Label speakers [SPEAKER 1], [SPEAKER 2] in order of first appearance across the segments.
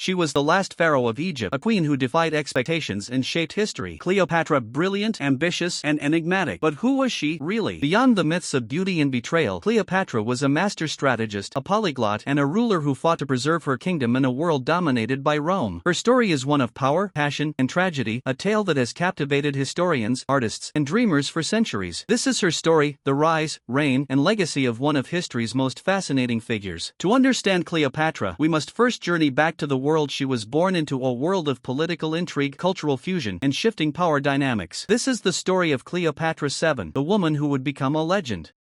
[SPEAKER 1] She was the last pharaoh of Egypt, a queen who defied expectations and shaped history. Cleopatra, brilliant, ambitious, and enigmatic. But who was she, really? Beyond the myths of beauty and betrayal, Cleopatra was a master strategist, a polyglot, and a ruler who fought to preserve her kingdom in a world dominated by Rome. Her story is one of power, passion, and tragedy, a tale that has captivated historians, artists, and dreamers for centuries. This is her story, the rise, reign, and legacy of one of history's most fascinating figures. To understand Cleopatra, we must first journey back to the world she was born into, a world of political intrigue, cultural fusion, and shifting power dynamics. This is the story of Cleopatra VII, the woman who would become a legend.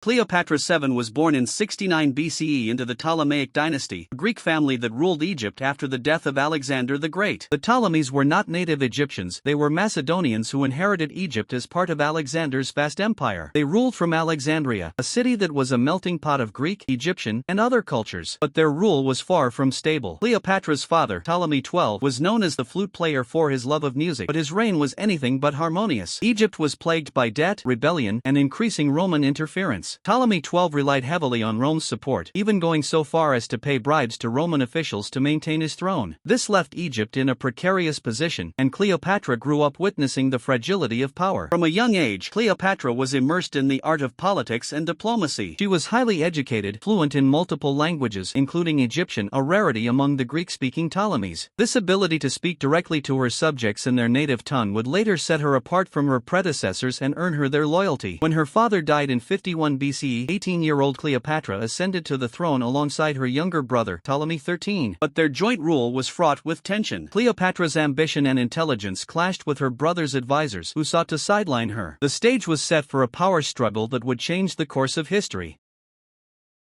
[SPEAKER 1] Cleopatra VII was born in 69 BCE into the Ptolemaic Dynasty, a Greek family that ruled Egypt after the death of Alexander the Great. The Ptolemies were not native Egyptians, they were Macedonians who inherited Egypt as part of Alexander's vast empire. They ruled from Alexandria, a city that was a melting pot of Greek, Egyptian, and other cultures. But their rule was far from stable. Cleopatra's father, Ptolemy XII, was known as the flute player for his love of music, but his reign was anything but harmonious. Egypt was plagued by debt, rebellion, and increasing Roman interference. Ptolemy XII relied heavily on Rome's support, even going so far as to pay bribes to Roman officials to maintain his throne. This left Egypt in a precarious position, and Cleopatra grew up witnessing the fragility of power. From a young age, Cleopatra was immersed in the art of politics and diplomacy. She was highly educated, fluent in multiple languages, including Egyptian, a rarity among the Greek-speaking Ptolemies. This ability to speak directly to her subjects in their native tongue would later set her apart from her predecessors and earn her their loyalty. When her father died in 51 BCE, 18-year-old Cleopatra ascended to the throne alongside her younger brother, Ptolemy XIII. But their joint rule was fraught with tension. Cleopatra's ambition and intelligence clashed with her brother's advisors, who sought to sideline her. The stage was set for a power struggle that would change the course of history.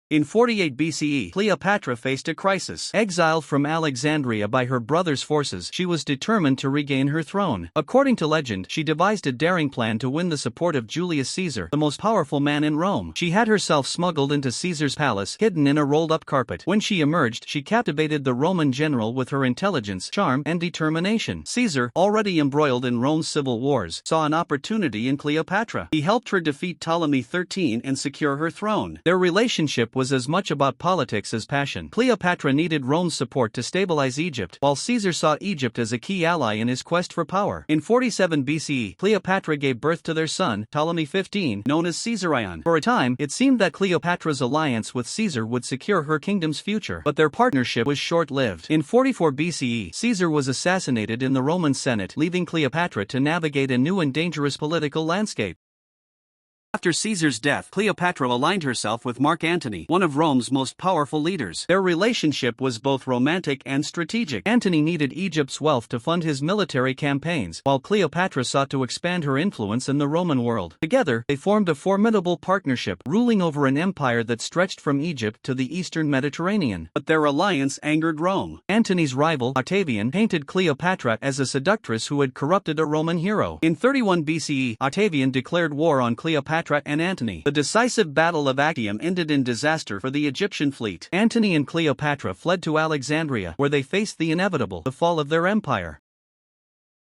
[SPEAKER 1] In 48 BCE, Cleopatra faced a crisis. Exiled from Alexandria by her brother's forces, she was determined to regain her throne. According to legend, she devised a daring plan to win the support of Julius Caesar, the most powerful man in Rome. She had herself smuggled into Caesar's palace, hidden in a rolled-up carpet. When she emerged, she captivated the Roman general with her intelligence, charm, and determination. Caesar, already embroiled in Rome's civil wars, saw an opportunity in Cleopatra. He helped her defeat Ptolemy XIII and secure her throne. Their relationship was as much about politics as passion. Cleopatra needed Rome's support to stabilize Egypt, while Caesar saw Egypt as a key ally in his quest for power. In 47 BCE, Cleopatra gave birth to their son, Ptolemy XV, known as Caesarion. For a time, it seemed that Cleopatra's alliance with Caesar would secure her kingdom's future, but their partnership was short-lived. In 44 BCE, Caesar was assassinated in the Roman Senate, leaving Cleopatra to navigate a new and dangerous political landscape. After Caesar's death, Cleopatra aligned herself with Mark Antony, one of Rome's most powerful leaders. Their relationship was both romantic and strategic. Antony needed Egypt's wealth to fund his military campaigns, while Cleopatra sought to expand her influence in the Roman world. Together, they formed a formidable partnership, ruling over an empire that stretched from Egypt to the eastern Mediterranean. But their alliance angered Rome. Antony's rival, Octavian, painted Cleopatra as a seductress who had corrupted a Roman hero. In 31 BCE, Octavian declared war on Cleopatra and Antony. The decisive Battle of Actium ended in disaster for the Egyptian fleet. Antony and Cleopatra fled to Alexandria, where they faced the inevitable, the fall of their empire.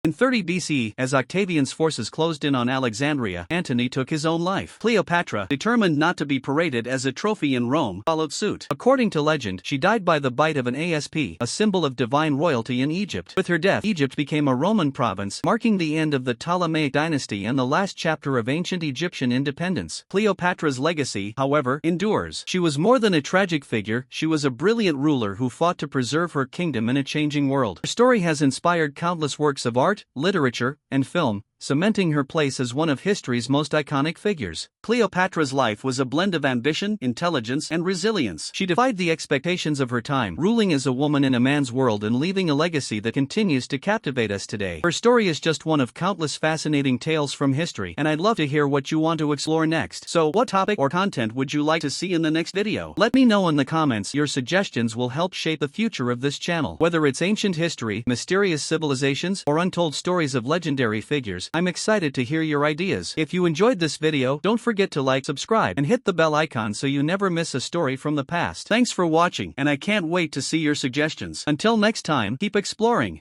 [SPEAKER 1] In 30 BCE, as Octavian's forces closed in on Alexandria, Antony took his own life. Cleopatra, determined not to be paraded as a trophy in Rome, followed suit. According to legend, she died by the bite of an asp, a symbol of divine royalty in Egypt. With her death, Egypt became a Roman province, marking the end of the Ptolemaic dynasty and the last chapter of ancient Egyptian independence. Cleopatra's legacy, however, endures. She was more than a tragic figure, she was a brilliant ruler who fought to preserve her kingdom in a changing world. Her story has inspired countless works of art, literature, and film, cementing her place as one of history's most iconic figures. Cleopatra's life was a blend of ambition, intelligence, and resilience. She defied the expectations of her time, ruling as a woman in a man's world and leaving a legacy that continues to captivate us today. Her story is just one of countless fascinating tales from history, and I'd love to hear what you want to explore next. So, what topic or content would you like to see in the next video? Let me know in the comments. Your suggestions will help shape the future of this channel. Whether it's ancient history, mysterious civilizations, or untold stories of legendary figures, I'm excited to hear your ideas. If you enjoyed this video, don't forget to like, subscribe, and hit the bell icon so you never miss a story from the past. Thanks for watching, and I can't wait to see your suggestions. Until next time, keep exploring.